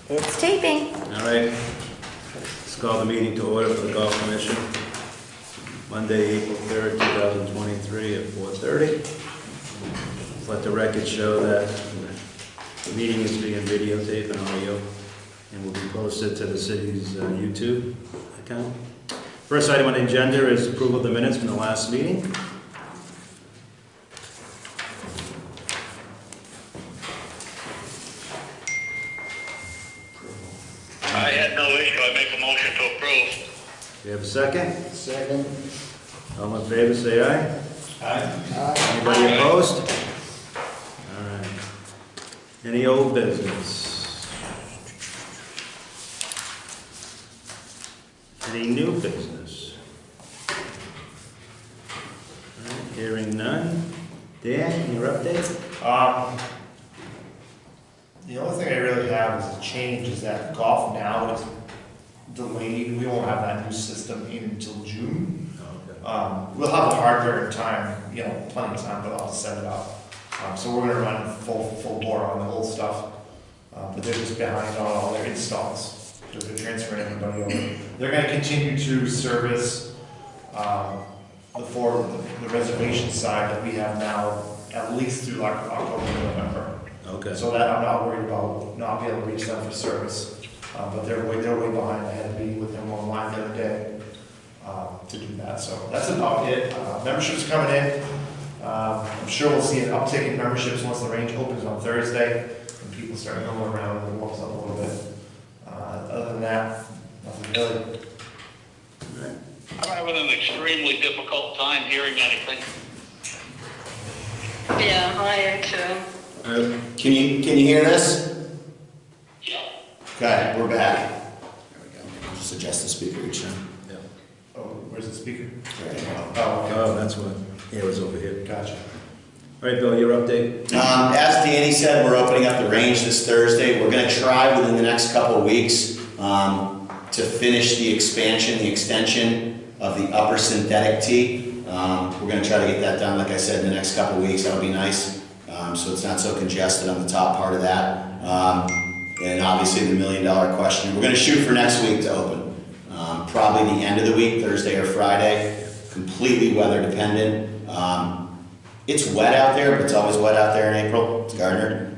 It's taping. All right. Let's call the meeting to order for the Golf Commission. Monday, April 3rd, 2023 at 4:30. Let the record show that the meeting is being videotaped and audio and will be posted to the city's YouTube account. First item on the agenda is approval of the minutes from the last meeting. I had no issue. I make a motion to approve. Do you have a second? Second. All in favor, say aye. Aye. Anybody opposed? All right. Any old business? Any new business? All right, hearing none. Dan, your update? The only thing I really have is a change is that golf now is delayed. We won't have that new system in until June. We'll have the hardware in time, plenty of time, but I'll set it up. So we're gonna run full bore on the old stuff. But they're just behind on all their installs. They're transferring everybody over. They're gonna continue to service, the reservation side that we have now at least through like October, November. Okay. So that I'm not worried about not being able to reach them for service. But they're way behind. I had to be with them online the other day to do that. So that's about it. Memberships coming in. I'm sure we'll see an uptick in memberships once the range opens on Thursday and people start going around and it warms up a little bit. Other than that, nothing really. I'm having an extremely difficult time hearing anything. Yeah, I am too. Can you hear this? Yep. Okay, we're back. There we go. Just adjust the speaker each time. Yeah. Oh, where's the speaker? There you go. Oh, okay. Oh, that's what, yeah, it was over here. Gotcha. All right, Bill, your update? As Danny said, we're opening up the range this Thursday. We're going to try within the next couple of weeks to finish the expansion, the extension of the upper synthetic tee. We're going to try to get that done, like I said, in the next couple of weeks. That'll be nice. So it's not so congested on the top part of that. And obviously the $1 million question. We're going to shoot for next week to open. Probably the end of the week, Thursday or Friday. Completely weather dependent. It's wet out there, but it's always wet out there in April. It's Gardner.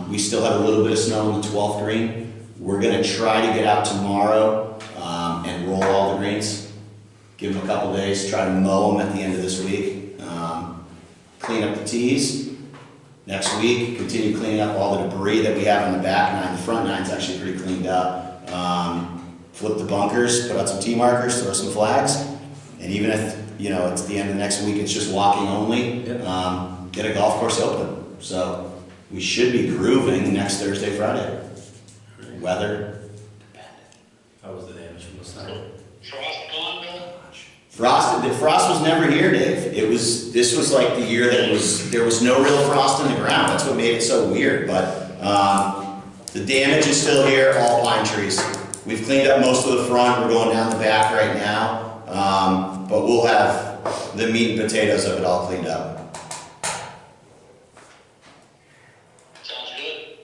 We still have a little bit of snow on the 12th green. We're going to try to get out tomorrow and roll all the greens. Give them a couple days, try to mow them at the end of this week. Clean up the tees. Next week, continue cleaning up all the debris that we have on the back nine. The front nine's actually pretty cleaned up. Flip the bunkers, put out some tee markers, throw some flags. And even if, it's the end of the next week, it's just walking only, get a golf course open. So we should be grooving next Thursday, Friday. Weather dependent. How was the damage from the snow? Frost gone, Bill? The frost was never here, Dave. This was like the year that there was no real frost in the ground. That's what made it so weird. But the damage is still here, all pine trees. We've cleaned up most of the front. We're going down the back right now. But we'll have the meat and potatoes of it all cleaned up. Sounds good.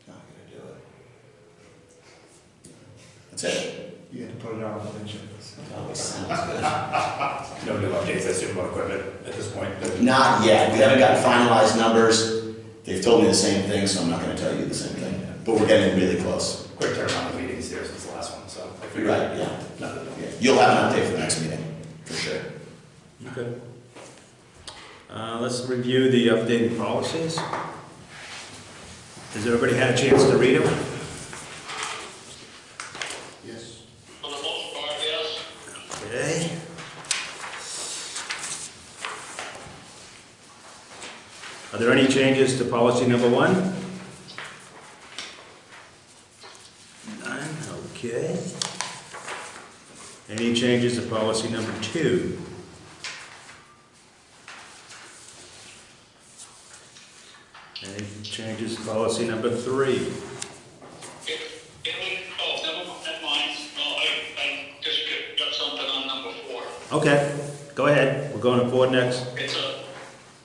Not gonna do it. That's it. You had to put it on, didn't you? Always sounds good. No new updates, I assume, about equipment at this point? Not yet. We haven't got finalized numbers. They've told me the same thing, so I'm not going to tell you the same thing. But we're getting really close. Quick turnaround of meetings here since the last one, so I figured. Right, yeah. Nothing. Yeah. You'll have an update for the next meeting, for sure. Okay. Let's review the updated policies. Has everybody had a chance to read them? Yes. For the most part, yes. Okay. Are there any changes to policy number 1? None, okay. Any changes to policy number 2? Any changes to policy number 3? Never mind. No, I just got something on number 4. Okay, go ahead. We're going to 4 next.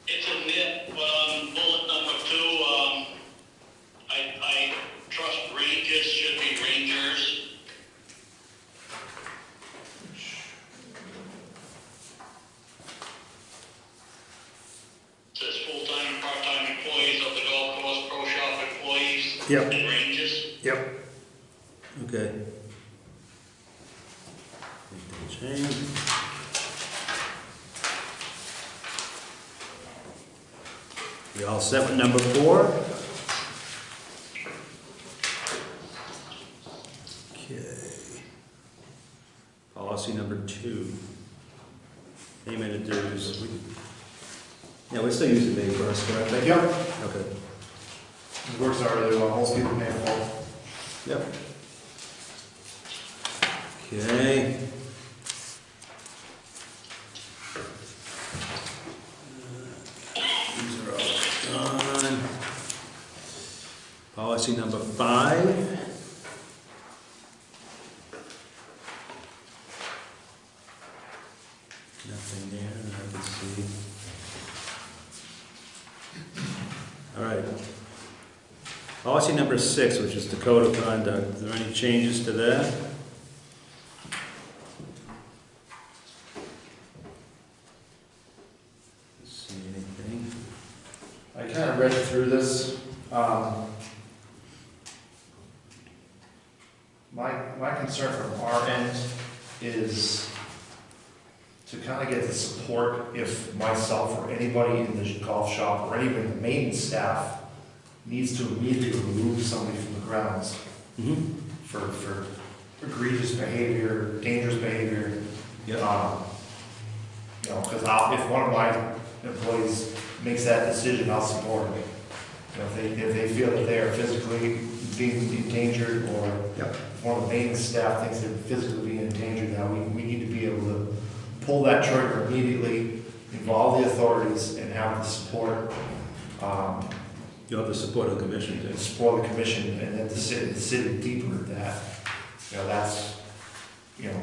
It's a nit, bullet number 2. I tried Yep. and ranges. Yep. Okay. Make that change. We all set with number 4? Okay. Policy number 2. Payment of dues. Yeah, we're still using May 1st, correct? Yep, Okay. it works out really well, most people pay full. Yep. Okay. These are all done. Policy number 5. Nothing there that I can see. All right. Policy number 6, which is the code of conduct. Are there any changes to that? See anything? I kind of read through this. My concern from our end is to kind of get the support if myself or anybody in the golf shop or even the maintenance staff needs to immediately remove somebody from the grounds Mm-hmm. for egregious behavior, dangerous behavior. Yep. You know, because if one of my employees makes that decision, I'll support it. You know, if they feel that they are physically being endangered, or Yep. if one of the maintenance staff thinks they're physically being endangered, now we need to be able to pull that trigger immediately, involve the authorities, and have the support, You'll have the support of the commission, too. support the commission, and then the city deeper at that. You know, that's, you know,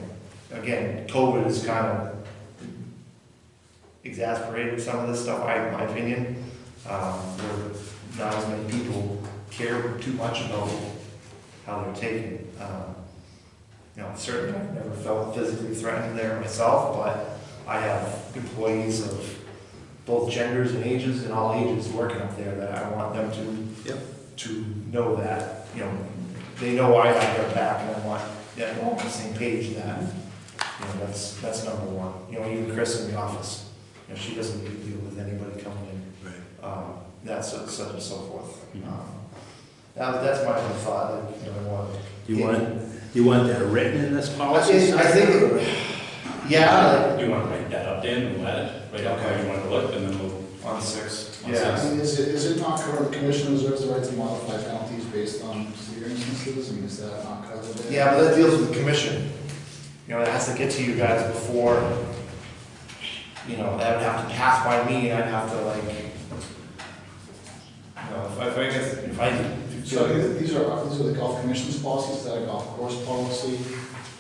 again, COVID has kind of exasperated some of this stuff, in my opinion, where not as many people care too much about how they're taken. You know, certainly I've never felt physically threatened there myself, but I have employees of both genders and ages and all ages working up there that I want them to know that, you know, they know I have their back, and I want them all on the same page. That, you know, that's number one. You know, even Chris in the office, you know, she doesn't need to deal with anybody coming in. Right. That's such and so forth. Mhm. That's my only thought. Like, you know, I want. Do you want that written in this policy? I think, yeah, You want to write that up, Dan, and let it, right up how you want it to look, and then we'll. like, on 6. On Yeah. six. I mean, is it not covered, the commission reserves the right to modify penalties based on severe instances? I mean, is that not covered there? Yeah, but that deals with the commission. You know, it has to get to you guys before, you know, that would have to pass by me, and I'd have to like, you know, if I So these are the golf commission's policies, is that a golf course policy?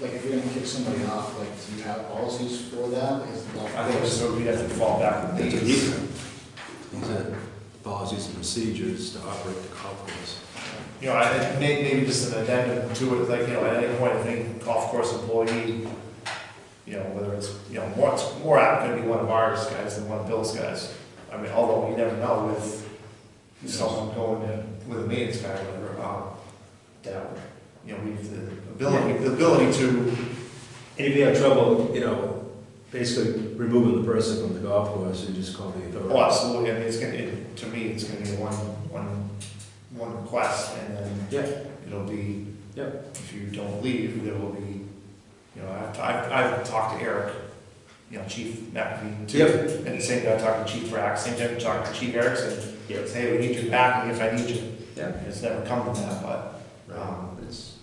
Like, if you're gonna kick somebody off, like, do you have policies for that? Like, is the golf I think course? so, we'd have to fall back with these. These are policies and procedures to operate the golf course. You know, maybe just an addendum to it, like, you know, at any point, I think golf course employee, you know, whether it's, you know, it's more apt to be one of ours guys than one of Bill's guys. I mean, although you never know with someone going in with a maintenance guy or whatever, that, you know, we've the ability to, And if you have trouble, you know, basically removing the person from the golf course, you just call the authorities. oh, absolutely, I mean, to me, it's gonna be one request, and then Yeah, it'll be, yeah. if you don't leave, there will be, you know, I've talked to Eric, you know, Chief McAfee, too. Yep. And the same guy talked to Chief Brack, same time talked to Chief Erickson, Yep. say, hey, we need you back if I need you. Yeah. And it's never come to that, but, It's,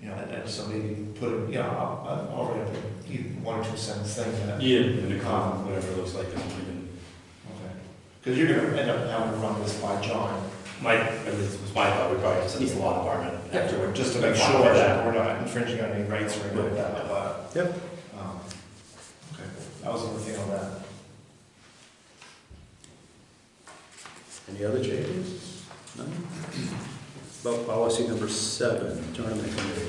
you know, and so maybe put it, you know, I'll write up a 1 or 2 sentence thing that. Yeah, in the comment, whatever it looks like, and we can, Okay. Because you're gonna end up having to run this by John. at least it was my thought, we probably just send this to the law department afterward. Just to make Like, sure for that we're not infringing on any rights or anything like that, but, yep. okay, that was the only thing on that. Any other changes? None? About policy number 7, tournament committee.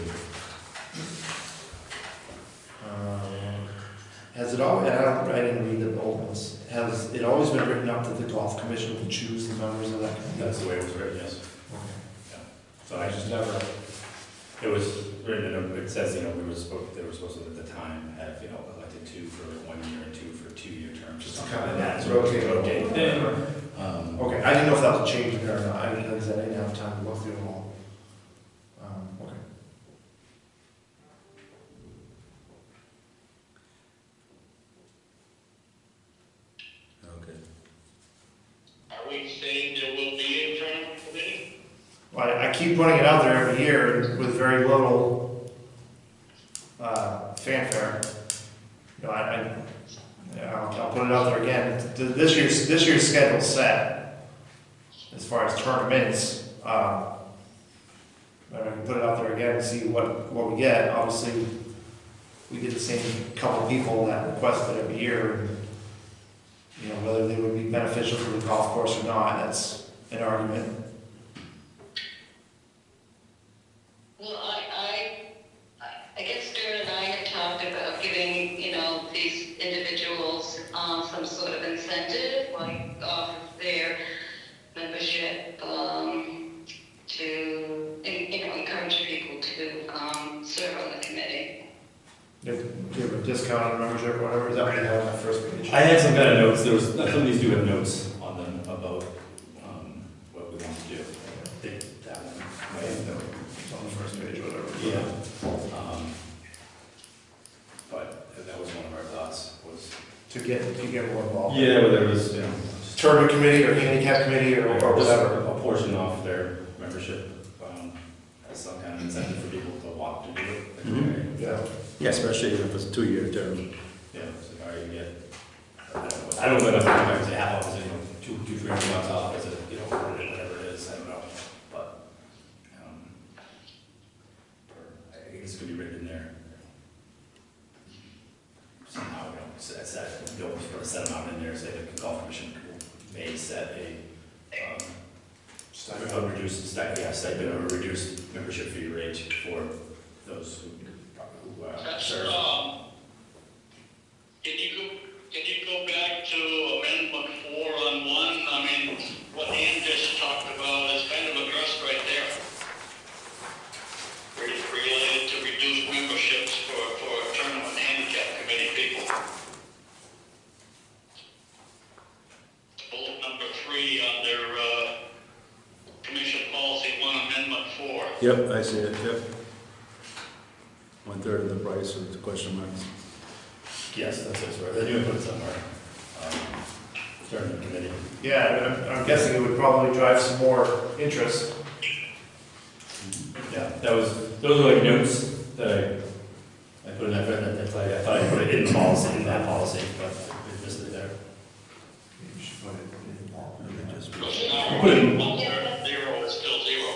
Has it always, I didn't read the old ones, has it always been written up to the golf commission to choose the members of that committee? That's the way it was written, yes. Okay. I just never, It was written, it says, they were supposed to at the time have, elected 2 for 1 year and 2 for 2-year terms. just something kind of like that. that, So it's a rotate. rotating thing. Okay, I didn't know if that was changing there or not, I didn't, like I said, I didn't have time to look through them all. Okay. Okay. Are we saying there will be a term committee? Well, I keep putting it out there every year with very little fanfare. I'll put it out there again. This year's schedule's set as far as tournaments. But I can put it out there again and see what we get. Obviously, we get the same couple people that request it every year. And, whether they would be beneficial for the golf course or not, that's an argument. Well, I guess Stern and I had talked about giving, these individuals some sort of incentive, like off of their membership, to, encourage people to serve on the committee. Do you have a discount on membership or whatever? Is that what you have on that first page? I had some kind of notes, some of these do have notes on them about what we want to do. I think that one might have note. It's on the first page or whatever. Yeah. But that was one of our thoughts, was. To get more involved. Yeah, whether it was, Tournament committee or handicap committee or whatever. a portion off their membership, as some kind of incentive for people to want to do it. Mhm. Yeah. Yeah, especially if it's a 2-year term. Yeah, so how you get, I don't know enough to say half off, is, 200-300 bucks off, is it, whatever it is, I don't know, but, I think it's gonna be written in there. Somehow, put a set amount in there, say the golf commission may set a reduced stipend or a reduced membership fee rate for those who That's, serve. Can you go back to amendment 4 on 1? I mean, what Ann just talked about is kind of addressed right there. Related to reduced memberships for tournament handicap committee people. Bullet number 3 under commission policy 1 amendment 4. Yep, I see it, yep. 1/3 of the price with the question marks. Yes, that's it, they do put it somewhere. Tournament committee. Yeah, I'm guessing it would probably drive some more interest. Yeah, those were like notes that I put in that, I thought I put it in policy, in that policy, but it missed it there. You should put it in all. Okay, just- Because now, Put in- 1/3 is still 0.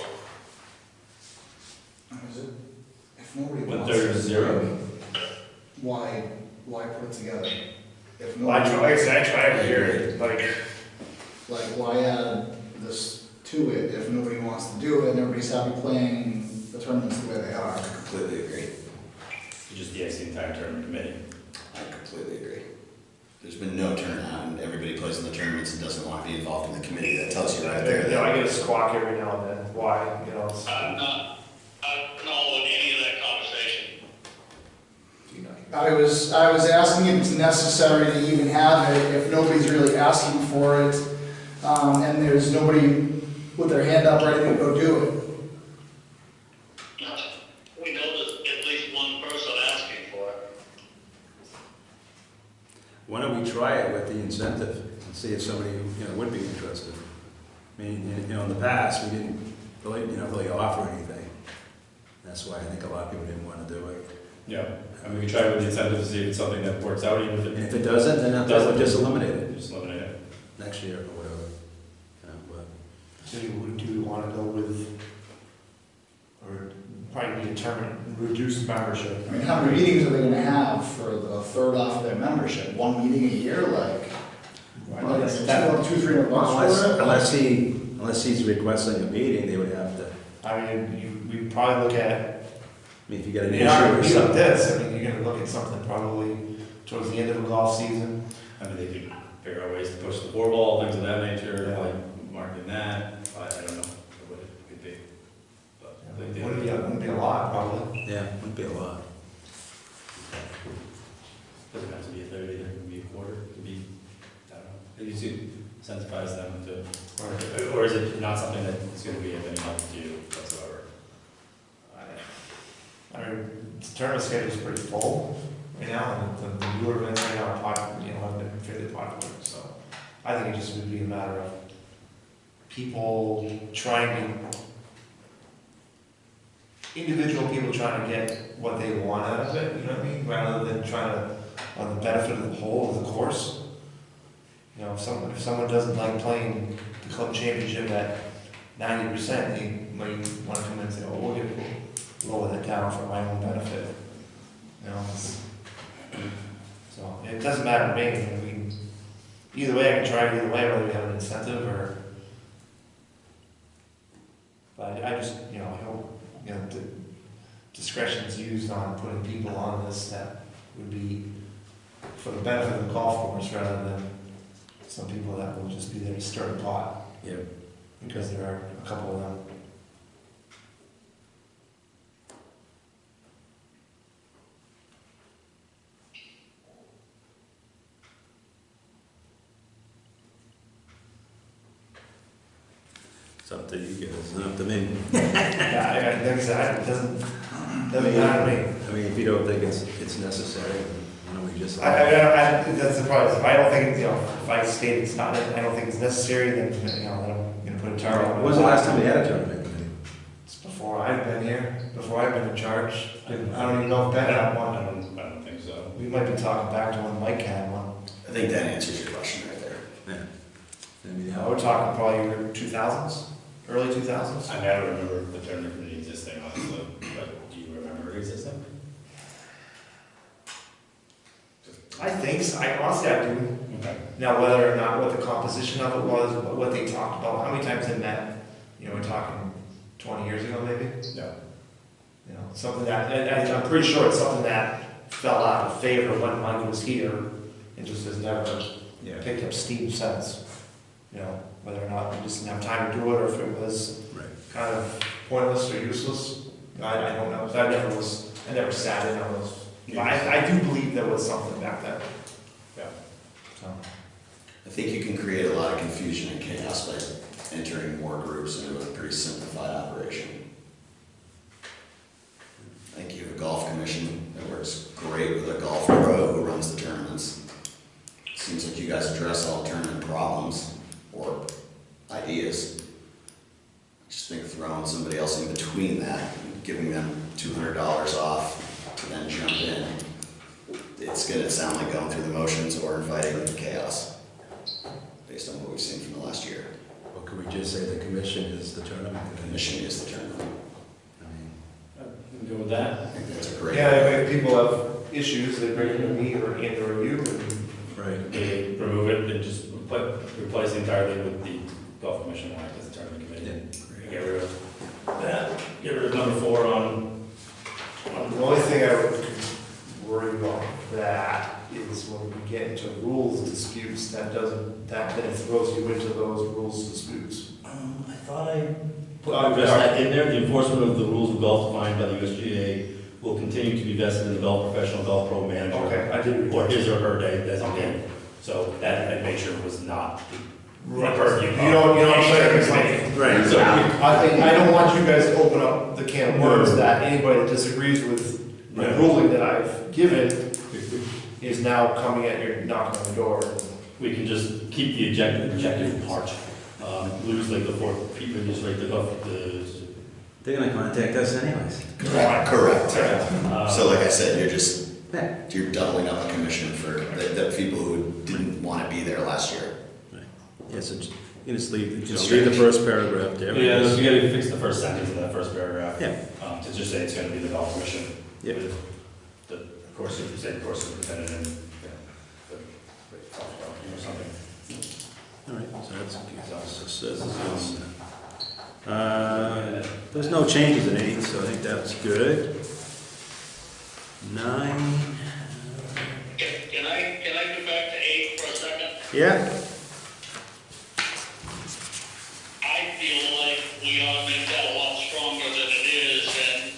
Is it, if nobody 1/3 wants is it, 0. why put it together? If Well, I nobody, try every year, like, why add this to it if nobody wants to do it and everybody's happy playing the tournaments the way they are? Completely agree. You just de-ex the entire tournament committee. I completely agree. There's been no turnout, and everybody plays in the tournaments and doesn't want to be involved in the committee. That tells you right there. I get a squawk every now and then, why, it's. I'm not in any of that conversation. I was asking if it's necessary to even have it, if nobody's really asking for it, and there's nobody with their hand up ready to go do it. We know there's at least one person asking for it. Why don't we try it with the incentive and see if somebody, would be interested? I mean, in the past, we didn't really offer anything. That's why I think a lot of people didn't want to do it. Yeah, and we can try with the incentive to see if it's something that works out, even if And it if it doesn't, then we'll just eliminate it just eliminate it. next year or whatever. But So do we want to go with, or probably determine, reduce membership? I mean, how many meetings are they gonna have for the third off their membership? One meeting a year, like, $200-300 for it? unless he's requesting a meeting, they would have to, I mean, we probably look at, I mean, if you get an in our issue or review of something. this, I mean, you're gonna look at something probably towards the end of a golf season. I mean, they could figure out ways to push the 4-ball, things of that nature, Yeah. like marking that, I don't know what it could be. But, Yeah. be a lot, probably. Yeah, wouldn't be a lot. Doesn't have to be a third either, it could be a quarter, it could be, I don't know, maybe to incentivize them to, or is it not something that is gonna be of any help to you whatsoever? I mean, the tournament schedule is pretty full right now, and the newer events right now are popular, have been fairly popular, so I think it just would be a matter of people individual people trying to get what they want out of it, you know what I mean, rather than trying to, on the benefit of the whole of the course. If someone doesn't like playing the club championship at 90%, they might want to come in and say, oh, we'll lower that down for my own benefit. So it doesn't matter to me. I mean, either way, I can try it either way, whether we have an incentive or. But I just, I hope, the discretion is used on putting people on this that would be for the benefit of the golf course rather than some people that will just be there to stir the pot. Yeah. Because there are a couple of them. It's up to you guys, it's not up to me. Yeah, like I said, it doesn't matter to me. I mean, if you don't think it's necessary, then why don't we just? That's the problem. If I don't think, if I state it's not, I don't think it's necessary, then, then I'm gonna put a target on it. When was the last time we had a tournament committee? It's before I've been here, before I've been in charge. I don't even know if Ben had one. I don't think so. We might be talking back to when Mike had one. I think that answers your question right there. Yeah. I mean, We're talking probably your 2000s, early 2000s. I never remember the tournament committee existing, honestly, but do you remember it existing? I think so. Honestly, I do. Okay. Now, whether or not what the composition of it was, what they talked about, how many times they met, we're talking 20 years ago maybe? Yeah. Something that, and I'm pretty sure it's something that fell out of favor when Mike was here and just has never picked up steam since. Whether or not we just didn't have time to do it or if it was kind of pointless or useless, I don't know. I never sat in on those. But I do believe there was something back then. Yeah. So. I think you can create a lot of confusion and chaos by entering more groups into a pretty simplified operation. I think you have a golf commission that works great with a golf pro who runs the tournaments. Seems like you guys address all tournament problems or ideas. I just think throwing somebody else in between that, and giving them $200 off to then jump in, it's going to sound like going through the motions or inviting chaos, based on what we've seen from the last year. Well, could we just say the commission is the tournament? The commission is the tournament. I mean, We go with that. I think that's a great. Yeah, if people have issues, they bring it to me or you. right. They remove it and just replace entirely with the golf commission line as the tournament committee. Get rid of that. Get rid of number 4 on. The only thing I would worry about that is when we get into rules disputes, that then throws you into those rules disputes. I thought I addressed that in there. The enforcement of the rules of golf defined by the USGA will continue to be vested in the professional golf pro manager. Okay, I did. Or his or her designate. So that I made sure was not Right. purview. You know what I'm saying? It's like, Right. So, I don't want you guys to open up the can of worms that anybody that disagrees with the ruling that I've given is now coming at your, knocking on the door. we can just keep the objective part. Lose like the 4 people, just like They're gonna contact us anyways. Correct. the. So like I said, you're doubling up a commission for the people who didn't want to be there last year. Yeah, so you just leave the first paragraph there. Yeah, you gotta fix the first sentence of that first paragraph. Yeah. To just say it's gonna be the golf commission. Yeah. With the course superintendent and, the golf department or something. All right, so that's, there's no changes in 8, so I think that's good. 9, Can I go back to 8 for a second? yeah, I feel like we ought to make that a lot stronger than it is, and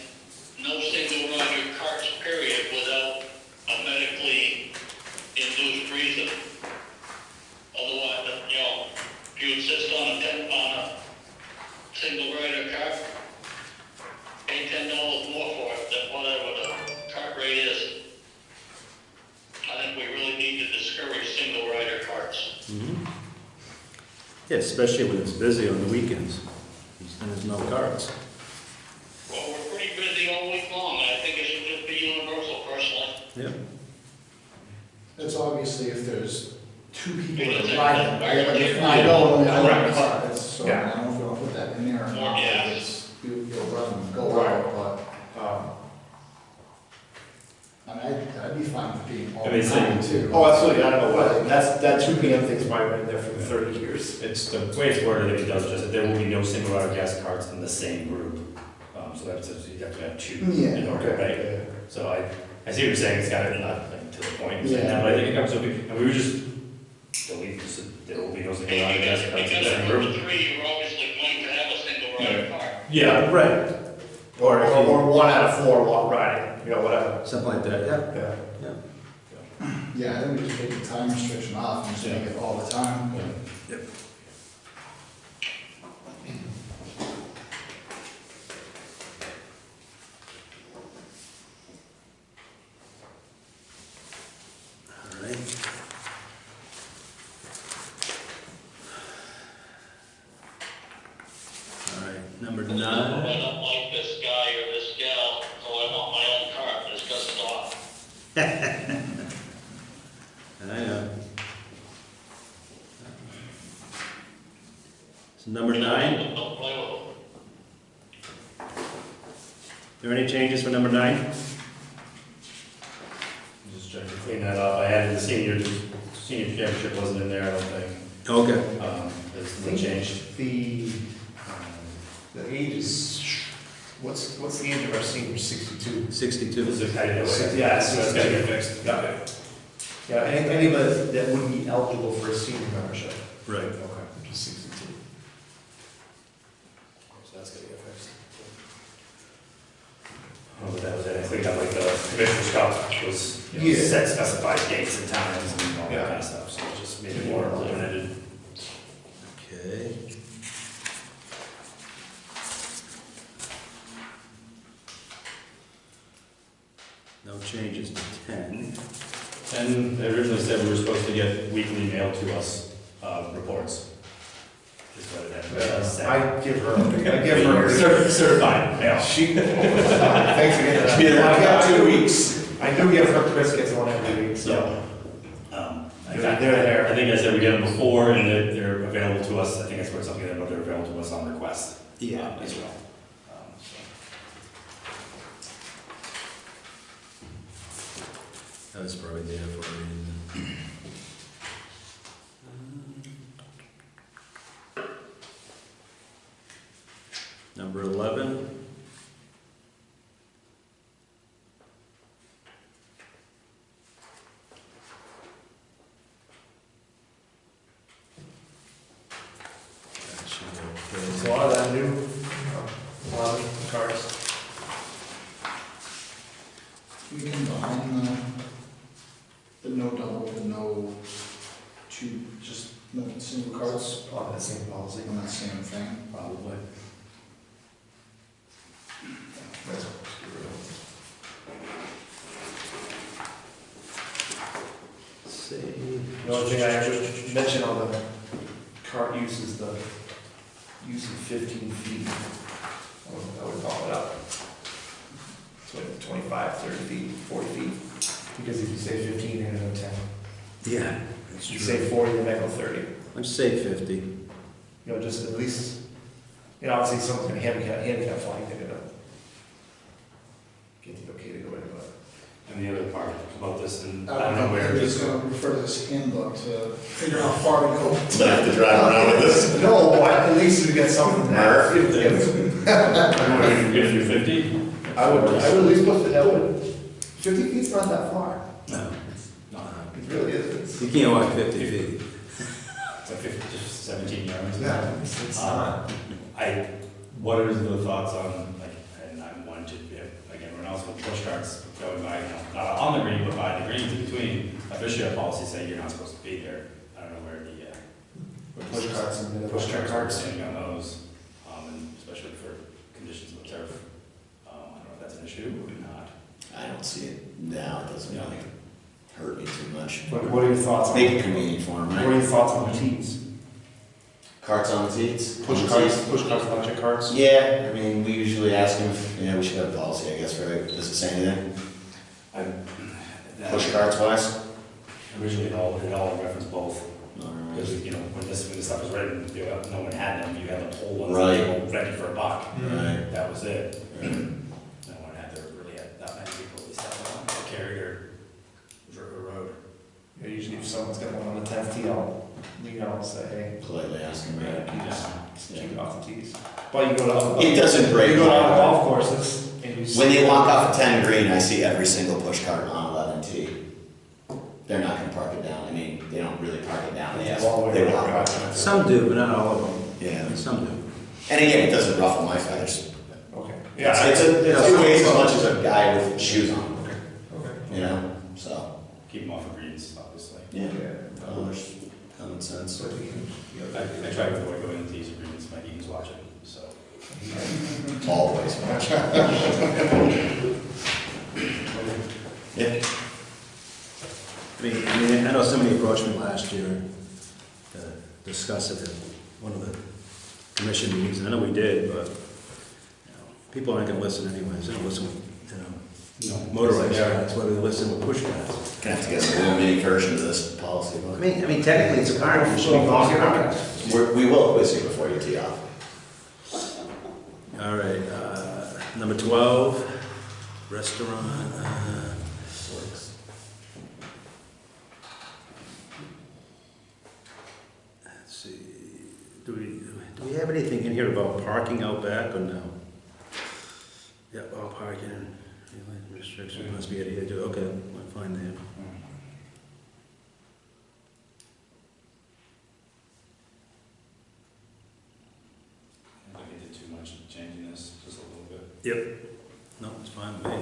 Yeah, especially when it's busy on the weekends, and there's no cars. Well, we're pretty busy all week long, and I think it should just be universal personally. Yeah. It's obviously if there's two people that are riding, right? Like if I know only I own a car, that's, so Yeah. I don't know if we'll put that in there or not, Yeah. if it's, you'll run, go Right. out, but, I mean, I'd be fine with being all I mean, the same time too. Oh, absolutely, I don't know what, that 2 PM thing's probably been there for 30 years. It's, the way it's worded, it does just, there will be no single rider gas carts in the same group. So that says you have to have 2 Yeah, in order, right? Yeah. So I see what you're saying, it's kind of not like to the point, you're saying Yeah. that, but I think it comes to, and we were just, delete, this, there will be no single rider gas carts in Because the same of group. the 3, you're obviously going to have a single rider car. Yeah, Right. Or 1 out of 4 walk riding, you know, whatever. Something like that, yeah. Yeah. Yeah, I think we just take the time restriction off and just make it all the time. Yep. All right. All right, number I 9. don't like this guy or this gal, so I want my own car, but it's just off. I know. So number 9, Don't play with them. there any changes for number 9? just trying to clean that up, I added the senior championship wasn't in there, I don't think. Okay. There's no change. The age is, what's the age of our seniors, 62? 62. This is kind of, Yeah, so that's gotta get fixed. Yeah. Yeah, anybody that wouldn't be eligible for a senior membership. Right. Okay. Which is 62. So that's gonna get fixed. Oh, but that was it, I think that like the Commissioner's Cup was, you know, Yeah. set specified dates and times and all that Yeah. kind of stuff, so it just made it more limited. Okay. No changes to 10. And they originally said we were supposed to get weekly mail to us, reports. Is what it had said. I give her. Certified mail. She, thanks again. I got 2 weeks. I do give her Biscuits one every week, so. They're there. I think I said we get them before and they're available to us, I think that's where it's something that they're available to us on request. Yeah. As well. That was probably there for a reason. Number 11. That should be There's okay. a lot of that new, a lot of cars. We combine the no double, the no two, just no single cards On that same policy. on that same thing. Probably. Save. The only thing I would mention on the cart use is the use of 15 feet. I would bump it up. 25, 30 feet, 40 feet. Because if you say 15, you're gonna go 10. Yeah, that's If you true. say 40, you're gonna go 30. Let's say 50. You know, just at least, you know, obviously someone's gonna handicap flying, they're gonna get the okay to go in, but. And the other part about this, and I I don't don't know know, where we're it just is. gonna refer to this handbook to figure out how far to go. I have to drive around with this. No, at least we get something there. Murph. We're gonna do 50? I would at least put that would, 50 feet's not that far. No, it's not. It really is. You can't walk 50 feet. It's like 50, just 17 yards. It's not. What are the thoughts on, like, and I'm one to, like everyone else with push carts going by, you know, not on the green, but by the greens in between. Officially, our policy say you're not supposed to be there. I don't know where the, Push carts and the push carts are standing on those, and especially for conditions of turf. I don't know if that's an issue or not. I don't see it. No, it doesn't really hurt me too much. What are your thoughts on? Make it convenient for them, What are right? your thoughts on the tees? Carts on the seats? Push carts, electric carts. Yeah, I mean, we usually ask them, we should have a policy, I guess, right? Does it say anything? Push carts wise? Originally, it all referenced both. Because, when this stuff was written, no one had them, you had the whole one Right. ready for a buck. Right. That was it. No one had to really have that many people at least have one carrier road. Yeah, usually if someone's got one on the 10th tee, I'll lean out and say, hey, Politely asking, yeah, right? can you just Yeah. keep it off the tees. But you go to, It doesn't break you go my to heart. golf courses and you see. When they walk off of 10 green, I see every single push cart on 11T. They're not gonna park it down, I mean, they don't really park it down, they All the way walk around. off. Some do, but not all of them. Yeah. Some do. And again, it doesn't ruffle my feathers. Okay. It's two ways as much as a guy with shoes on, Okay. so. Keep them off of greens, obviously. Yeah. Yeah. There's common sense. So we can, I try to avoid going into these agreements, my team's watching, so. Always. Yeah. I know somebody approached me last year to discuss it at one of the commission meetings, and I know we did, but, people aren't gonna listen anyways, they don't listen with, motorized cars, whether they listen with push cars. Gonna have to get a little mini version of this policy book. I mean, technically it's a car, it should be called a car. We will quiz you before you tee off. All right, number 12, restaurant, let's see, do we have anything in here about parking out back or no? Yep, all parking, restrictions must be adhered to, okay, I'm fine there. I think I did too much in changing this, just a little bit. Yep. No, it's fine with me.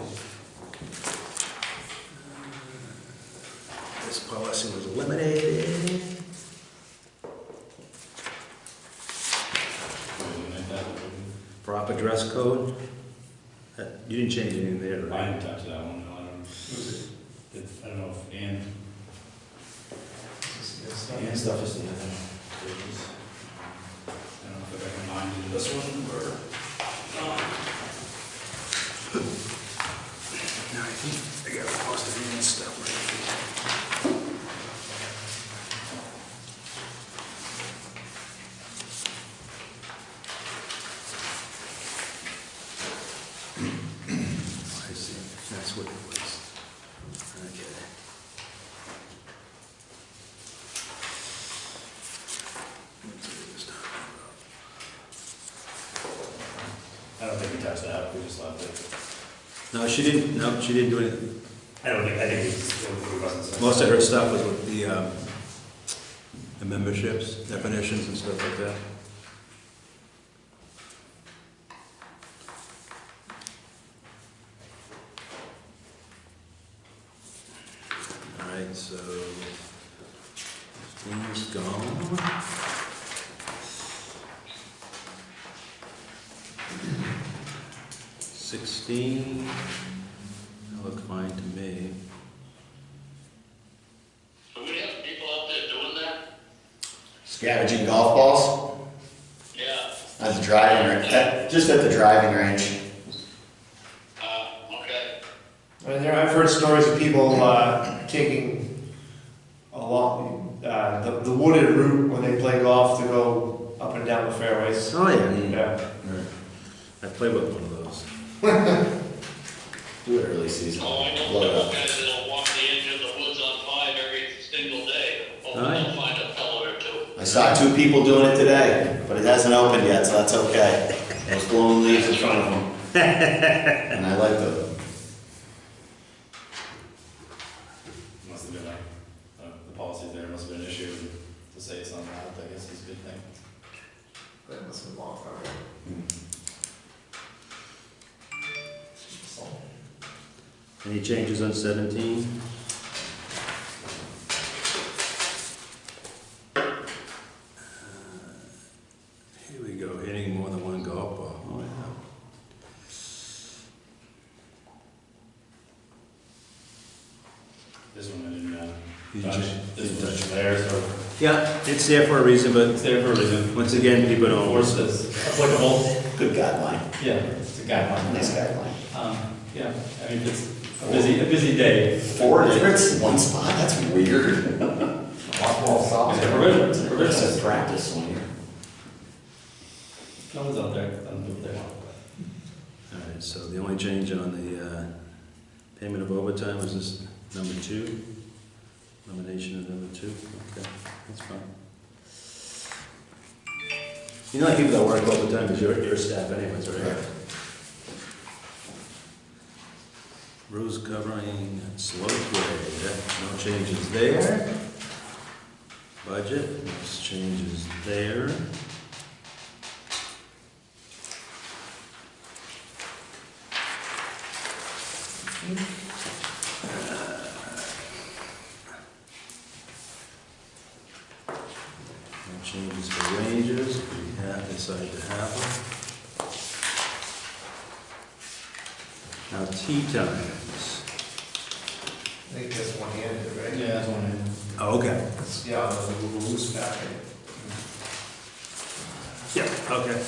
This policy was eliminated. Proper dress code. You didn't change anything there, I right? didn't touch that one, no, I don't know if Ann stuff is the other pages. I don't know if I can mind this one or. No, I think I got most of the stuff right here. I see, that's what it was. Okay. Let's see what it's talking about. I don't think we touched that, we just left it. No, she didn't do anything. I think it wasn't. Most of her stuff was with the memberships, definitions and stuff like that. All right, so, 15's gone. Sixteen, that looked fine to me. So we have people out there doing that? Scavenging golf balls Yeah. at the driving range, just at the driving range. Okay. and I've heard stories of people, taking along, the wooded route when they play golf to go up and down the fairways. Oh, yeah. Yeah. I played with one of those. Do it early season. Oh, I know Blow it those up. guys that'll walk the edge of the woods on 5 every single day. Hopefully Aye. they'll find a fellow or two. I saw 2 people doing it today, but it hasn't opened yet, so that's okay. I was blowing leaves in front of them. And I liked it. Must have been the policy's there, must have been an issue to say it's not allowed, I guess is a good thing. That must have been a long time ago. Any changes on 17? Here we go, hitting more than one golf ball. Oh, yeah. This one I didn't, You didn't touch. touch- This didn't was touch. there, so Yeah, it's there for a reason, It's but there for a reason. once again, people don't Enforce enforce it. this applicable. Good guideline, Yeah, it's a guideline. nice guideline. Yeah, I mean, if it's a busy day. 4 difference in one spot, that's weird. It's a provision, it's a provision. It's a practice one here. No one's out there, I don't know if they want. All right, so the only change on the payment of overtime is this number 2, elimination of number 2, okay, that's fine. You know, like people that work overtime is your staff anyways, right? Rules covering slope grade, no changes there. Budget, no changes there. No changes for ranges, we have decided to have them. Now, tea times. I think that's one-handed, right? Yeah, that's one. Oh, okay. It's, yeah, the loose packet. Yeah, okay.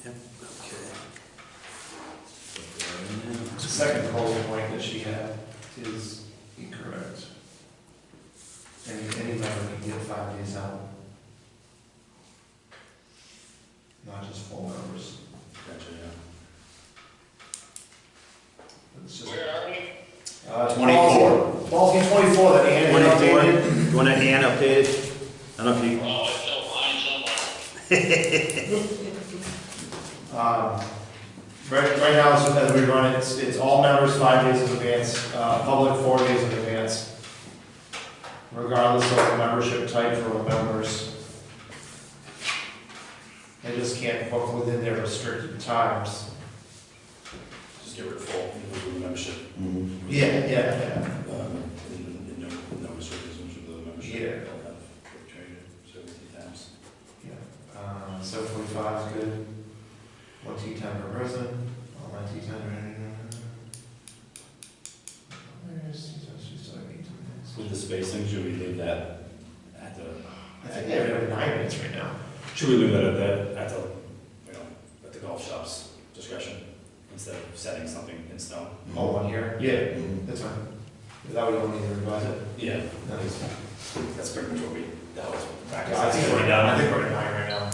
Yep, okay. Put that in there. The second bullet point that she had is incorrect. Any member can get 5 days out. Not just full members. Gotcha, yeah. It's just. Where are we? 24. Policy 24 that Ann 24, updated. you want that hand updated? I don't know if you, Oh, it's still behind somewhere. Right now, so as we run it, it's all members 5 days in advance, public 4 days in advance. Regardless of the membership type for the members. They just can't book within their restricted times. Just get rid of full individual membership. Yeah. And no restrictions for the membership. Yeah. They'll have traded 17 times. 7:45 is good. 1 tea time per person, all my tea time. Where's tea time? She's still at 18 minutes. With the spacing, should we leave that at the, I think they have 9 minutes right now. should we leave that at the, at the golf shop's discretion, instead of setting something in stone? Oh, 1 year? Yeah, that's fine. That way you don't need to revise it. Yeah, Nice. that's pretty much what that was practice. I think we're That's down, I done. think we're at 9 right now.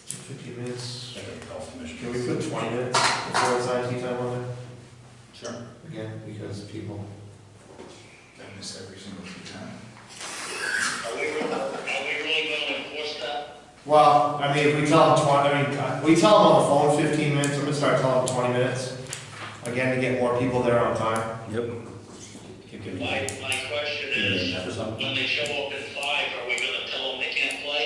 15 minutes. Like a golf commission. Can we put 20 minutes before it's IT time on there? Sure. Again, because people. I miss every single time. Are we really gonna enforce that? Well, I mean, if we tell them 20, we tell them on the phone 15 minutes, I'm gonna start telling them 20 minutes. Again, to get more people there on time. yep. My question is, when they show up at 5, are we gonna tell them they can't play?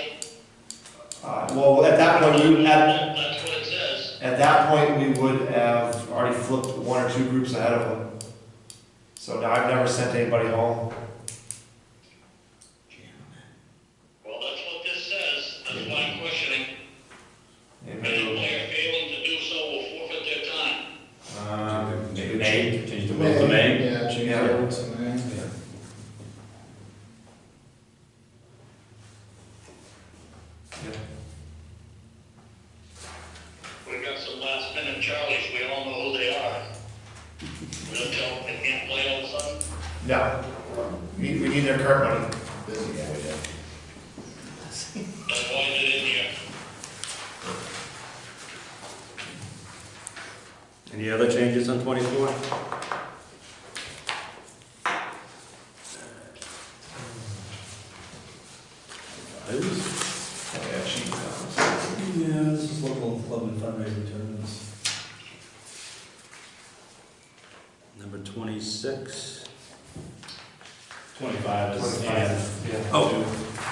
Well, at that point, That's what it says. at that point, we would have already flipped 1 or 2 groups ahead of them. So now I've never sent anybody home. Well, that's what this says, that's why I'm questioning. And If a maybe, player failing to do so will forfeit their time. Maybe May, change the rules to May. Yeah, change Yeah. the rules to May. We've got some last minute Charlies, we all know who they are. We're gonna tell them they can't play all of a sudden? No, we need their current money. Busy guy, yeah. That's why is it in here? Any other changes on 24? Yeah, she, Yeah, this is local club and fundraising tournaments. Number 26. 25 is, 25, yeah. Oh,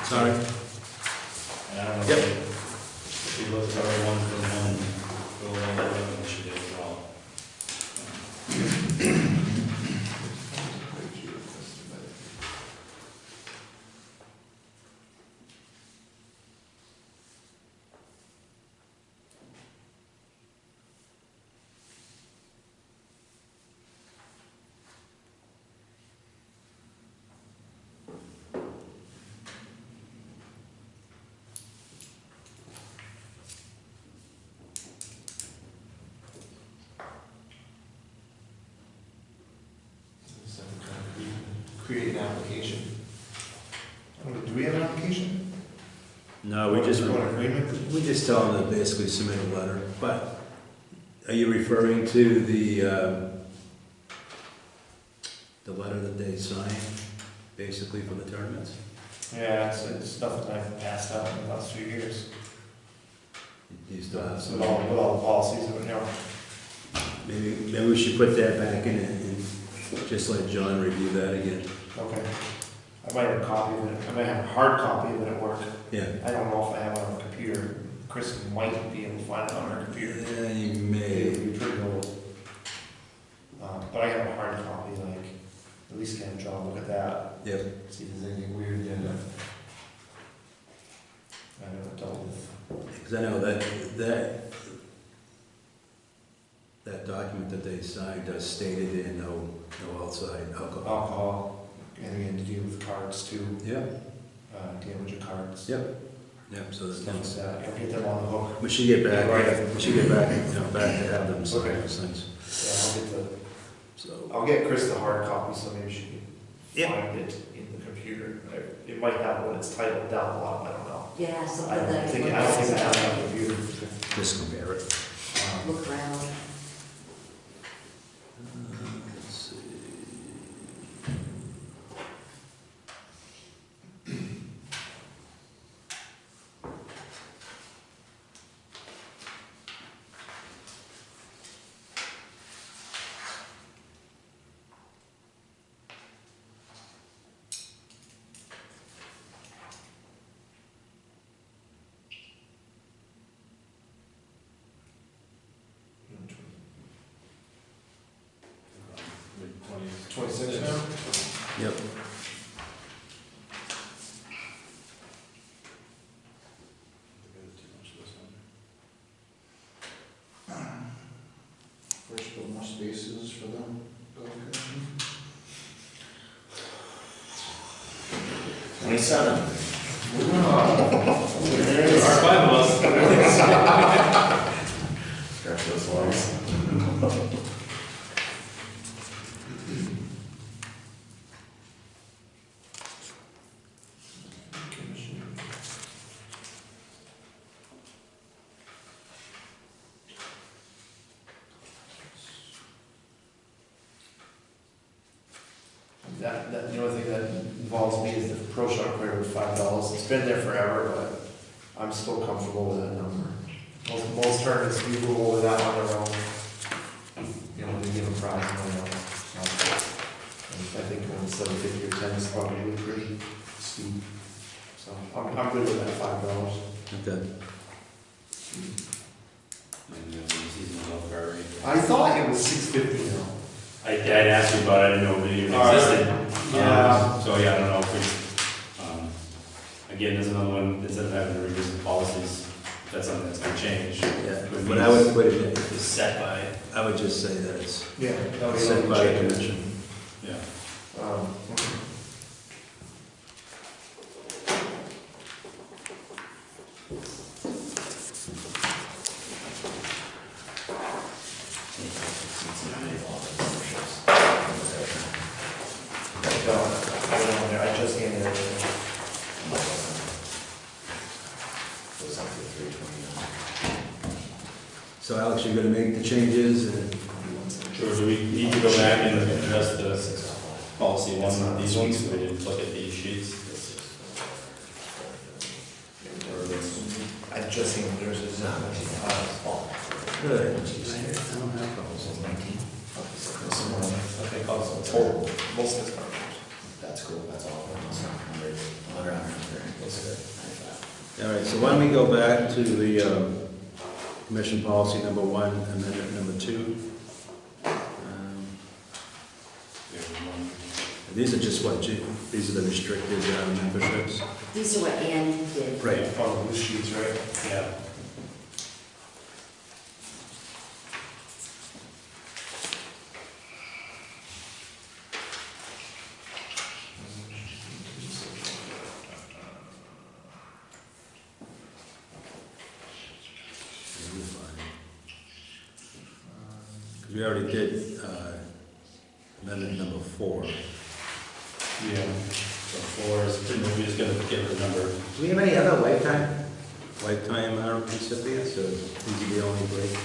sorry. and I don't know Yep. if you look at every one for one, go along with what she did as well. create an application. Do we have an application? No, we just, Or an agreement? we just tell them to basically submit a letter, but are you referring to the letter that they signed, basically for the tournaments? Yeah, it's nothing I've passed out in the last few years. You still have With some, all the policies that we know. maybe we should put that back in and just let John review that again. Okay. I might have a copy of it, I might have a hard copy of it at work. Yeah. I don't know if I have it on a computer. Chris might be able to find it on her computer. Yeah, you It may. would be pretty old. But I have a hard copy, like, at least get a John look at that, Yep. see if there's anything weird in it. I haven't dealt with. Because I know that document that they signed does state it in no outside alcohol. Alcohol, anything to do with cards too, Yep, damage of cards. yep, so there's Stuff things. like that, you'll get them on the hook. We should get back, Right. we should get back, back to have them sign Okay. those things, Yeah, so. I'll get Chris the hard copy, so maybe she Yep. can find it in the computer. It might have what it's titled down the bottom, I don't know. Yeah, something I don't that. think I have it on the computer. Just compare it. Look around. Let's see. Like 26 now? Yep. Where should put more spaces for the golf commission? 27. There are 5 of us. Scratch those walls. The only thing that involves me is the pro shop credit of $5. It's been there forever, but I'm still comfortable with that number. Most tournaments do go over that on their own. You know, they give a prize on their own. And I think when it's 750 or 10 is probably pretty steep. So I'm good with that $5. Okay. And the seasonal golf cart rate. I thought it was $650 now. I'd asked you about it, I didn't know if it even All right. existed. Yeah. So, yeah, I don't know if we, again, there's another one, instead of having to revisit policies, that's something that's gonna change. Yeah, Would but be I would put it in, Set by, I would just say that it's Yeah. No, we set don't by the change it. commission. yeah. Okay. I just handed it. Goes up to 329. So Alex, you're gonna make the changes and Sure, do we need to go back and address the policy one, these ones, we didn't look at these sheets? I just handed yours. good. I don't have problems. Okay, total, most of it's garbage. That's cool, that's all. It's not 100, 100, 100. That's good. 95. All right, so why don't we go back to the commission policy number 1, amendment number 2. These are just what, these are the restricted memberships? These are what Ann did. Right. Oh, the sheets, right? Yeah. We already did amendment number 4. Yeah, so 4 is pretty much, we just gotta get the number. Do we have any other lifetime recipients, or these are the only 3?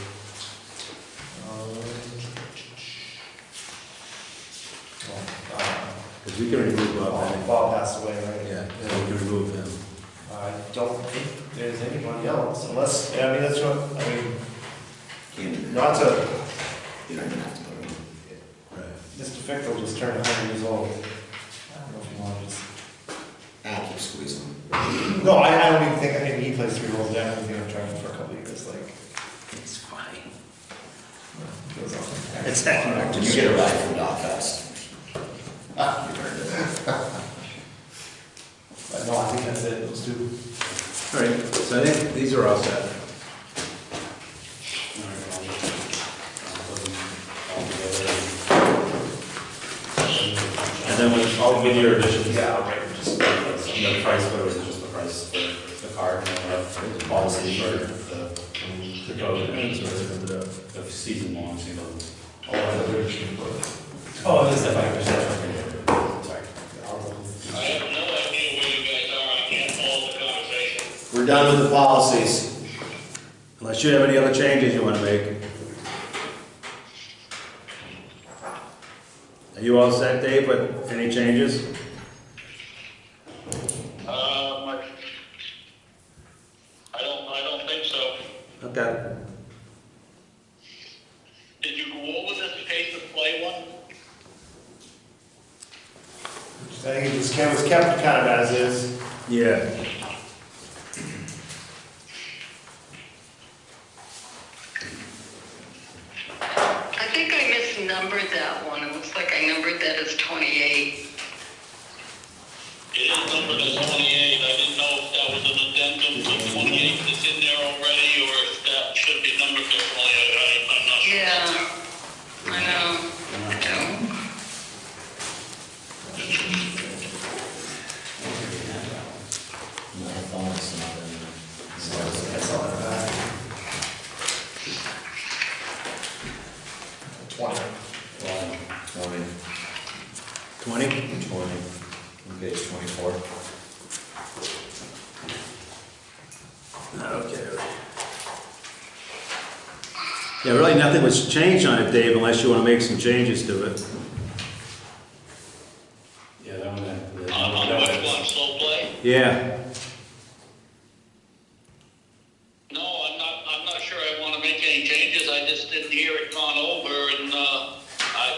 Because we can remove Bob Bennett. Bob passed away, right? Yeah, we can remove him. I don't think there's anybody else, unless, I mean, that's what, I mean, Can't, not to, you don't even have to put it in. Right. Mr. Fickle just turned 100 years old. I don't know if you want to just. Keep squeezing. No, I don't even think, I mean, he plays 3 roles down, he's gonna try for a couple of years, like. It's fine. Goes on. It's that. Did you get a ride from Dog Fest? You earned it. But no, I think that's it, those 2. All right, so I think these are all set. And then I'll give your additions. Yeah, right, just. The price, what was it, just the price for the card, and the policy for the code, and the season long, single. Oh, this is sorry. I have no idea where you guys are, I can't follow the conversation. We're done with the policies. Unless you have any other changes you want to make. Are you all set, Dave, with any changes? I don't think so. Okay. Did you go over this pace of play one? I think it was kept kind of as is. Yeah. I think I misnumbered that one. It looks like I numbered that as 28. It is numbered as 28, I didn't know if that was an addendum to 28 that's in there already, or if that should be numbered differently, I'm not sure. Yeah, I know. No, I thought it's not in there. So that's all I have. 20. 20, 20? 20, on page 24. Okay. Yeah, really nothing was changed on it, Dave, unless you want to make some changes to it. Yeah, that one, On which one, slow play? Yeah. No, I'm not sure I want to make any changes, I just didn't hear it gone over, and,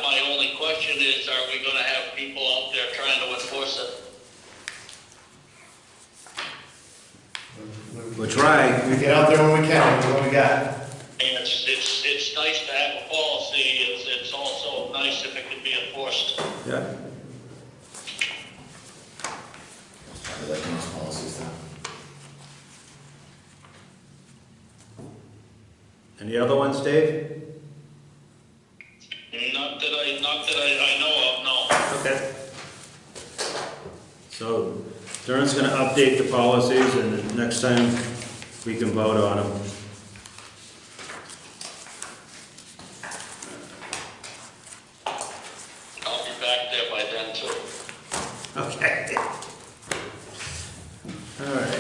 my only question is, are we gonna have people out there trying to enforce it? We'll try. We get out there when we can, with what we got. And it's nice to have a policy, it's also nice if it can be enforced. Yeah. I like most policies then. Any other ones, Dave? Not that I know of, no. Okay. So Darren's gonna update the policies, and then next time we can vote on them. I'll be back there by then too. Okay. All right.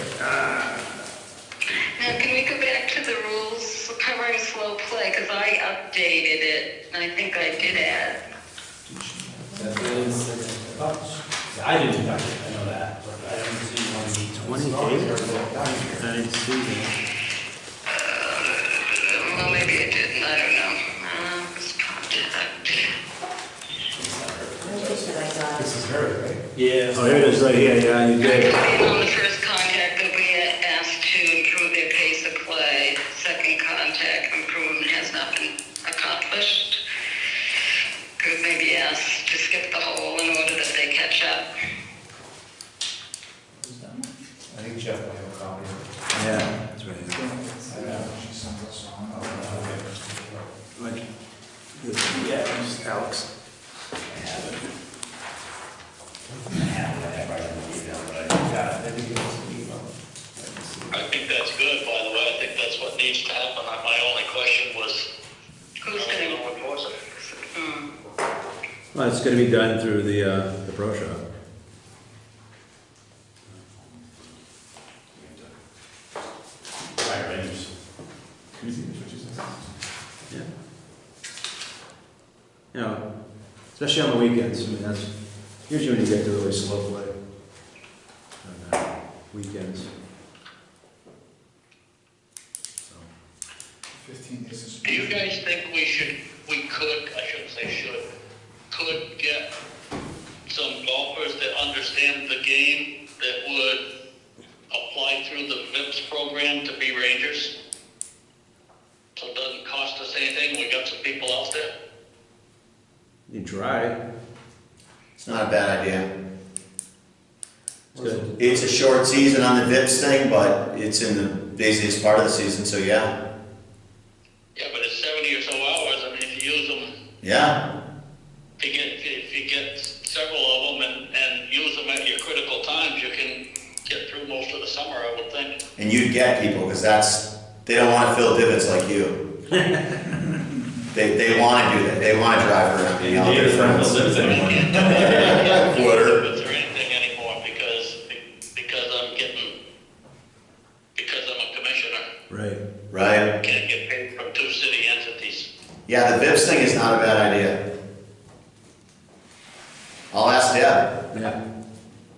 Now, can we go back to the rules covering slow play? Because I updated it, and I think I did add. that is, I didn't touch it, I know that, but I didn't see one. 28? I didn't see that. Well, maybe I didn't, I don't know. This contact. I think that I got. This is her, right? Yeah. Oh, here it is, right here, yeah, you did. On the first contact, they'll be asked to improve their pace of play. Second contact, improvement has not been accomplished. Could maybe ask to skip the hole in order that they catch up. I think Jeff might have a copy. Yeah, that's right. I know. She sent us on. Like, yeah, just Alex. I have it. I have right in the email, but I got it. I think it was an email. I think that's good, by the way, I think that's what needs to happen. My only question was, Who's how are we gonna? gonna enforce it? Hmm. Well, it's gonna be done through the pro shop. especially on the weekends. I mean, that's usually when you get to really slow play. On weekends. So, 15 days is. Do you guys think I shouldn't say should, could get some golfers that understand the game that would apply through the VIPS program to be rangers? So it doesn't cost us anything, we got some people out there. you can try. It's not a bad idea. It's good. It's a short season on the VIPS thing, but it's in the busiest part of the season, so yeah. Yeah, but it's 70 or so hours, I mean, if you use them, Yeah, if you get several of them and use them at your critical times, you can get through most of the summer, I would think. and you'd get people, because they don't want to fill divots like you. They want to do that, they want to drive around. Maybe David's not gonna live anymore. Water. Or anything anymore because I'm a commissioner. Right. Right. Can't get paid from two city entities. Yeah, the VIPS thing is not a bad idea. I'll ask Deb. Yeah.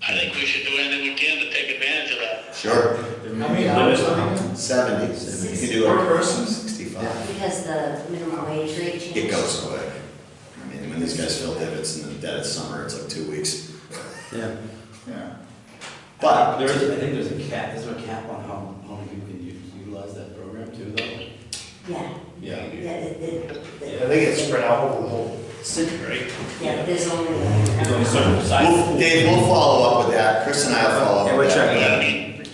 I think we should do anything we can to take advantage of that. Sure. How many hours are they? 70. You can do Per it. person? 65. Because the minimum wage rate changed. It goes quick. I mean, when these guys fill divots in the dead of summer, it's like 2 weeks. Yeah. Yeah. But I think there's a cap, is there a cap on how many people can utilize that program too, though? Yeah. Yeah. Yeah, they get spread out over the whole city, right? Yeah, there's only. There's only certain sizes. Dave, we'll follow up with that. Chris and I will follow up Yeah, with we'll check that. it out.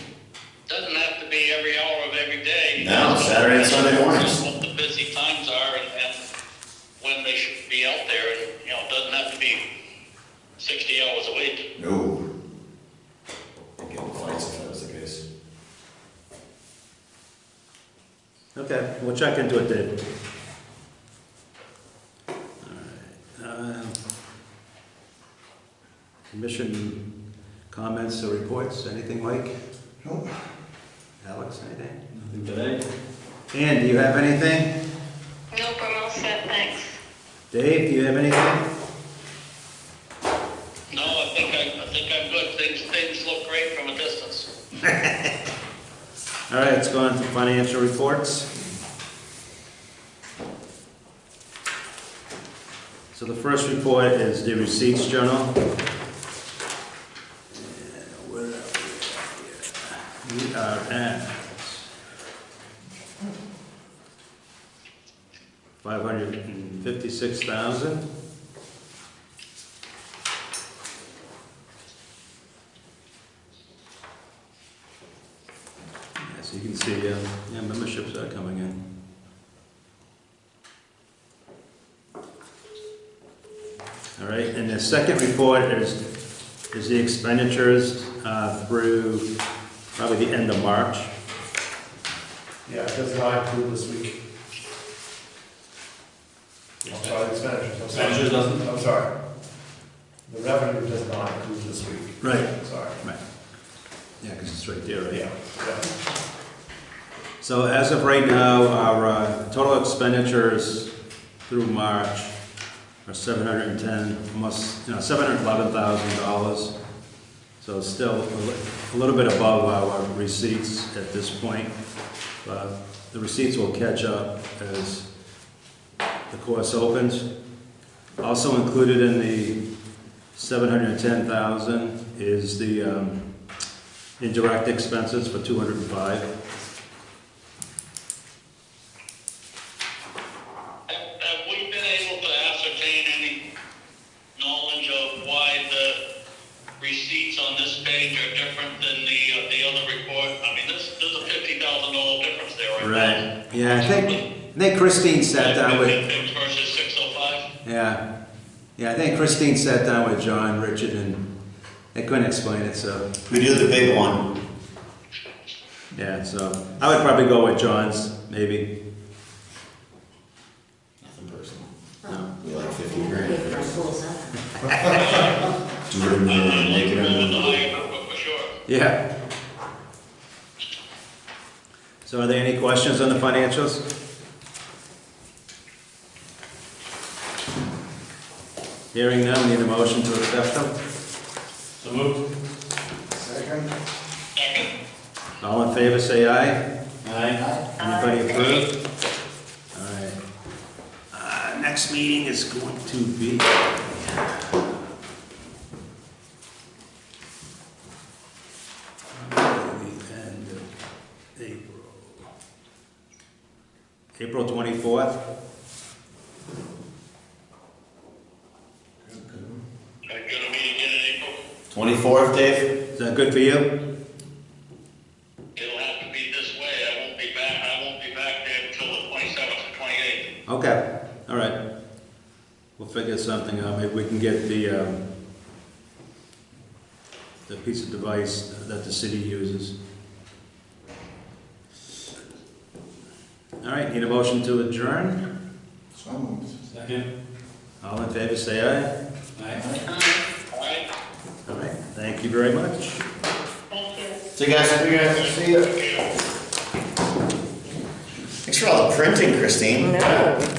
Doesn't have to be every hour of every day. No, Saturday and Sunday mornings. Just what the busy times are and when they should be out there, and, it doesn't have to be 60 hours a week. No. I'd get in fights if that was the case. Okay, we'll check into it, Dave. All right. Commission comments or reports, anything, Mike? Nope. Alex, anything? Nothing today. Ann, do you have anything? Nope, I'm all set, thanks. Dave, do you have anything? No, I think I'm good. Things look great from a distance. All right, let's go on to financial reports. So the first report is the receipts journal. Where are we at here? We are at 556,000. As you can see, memberships are coming in. All right, and the second report is the expenditures through probably the end of March. Yeah, it does not include this week. I'm sorry, the expenditures. Expenditures doesn't? I'm sorry. The revenue does not include this week. Right. Sorry. Right. Yeah, because it's right there, right? Yeah. So as of right now, our total expenditures through March are $711,000. So it's still a little bit above our receipts at this point. But the receipts will catch up as the course opens. Also included in the $710,000 is the indirect expenses for $205,000. Have we been able to ascertain any knowledge of why the receipts on this page are different than the other report? I mean, there's a $50,000 difference there, right? Right. Yeah, I think Christine sat down with. Versus 605? Yeah. Yeah, I think Christine sat down with John, Richard, and they couldn't explain it, so. We do the big one. Yeah, so I would probably go with John's, maybe. Nothing personal. No. We like 50 Pay grand. for my schools, huh? Do it in the make it With the in. higher number for sure. Yeah. So are there any questions on the financials? Hearing none, need a motion to accept them? So moved. Second. Second. All in favor, say aye. Aye. Anybody approved? All right. Next meeting is going to be... the end of April. April 24th. Are you gonna meet again in April? 24th, Dave? Is that good for you? It'll have to be this way. I won't be back there until the 27th or 28th. Okay, all right. We'll figure something out. Maybe we can get the piece of device that the city uses. All right, need a motion to adjourn? So moved. Second. All in favor, say aye. Aye. All right? All right, thank you very much. Thank you. See you guys. See ya. Thanks for all the printing, Christine. No.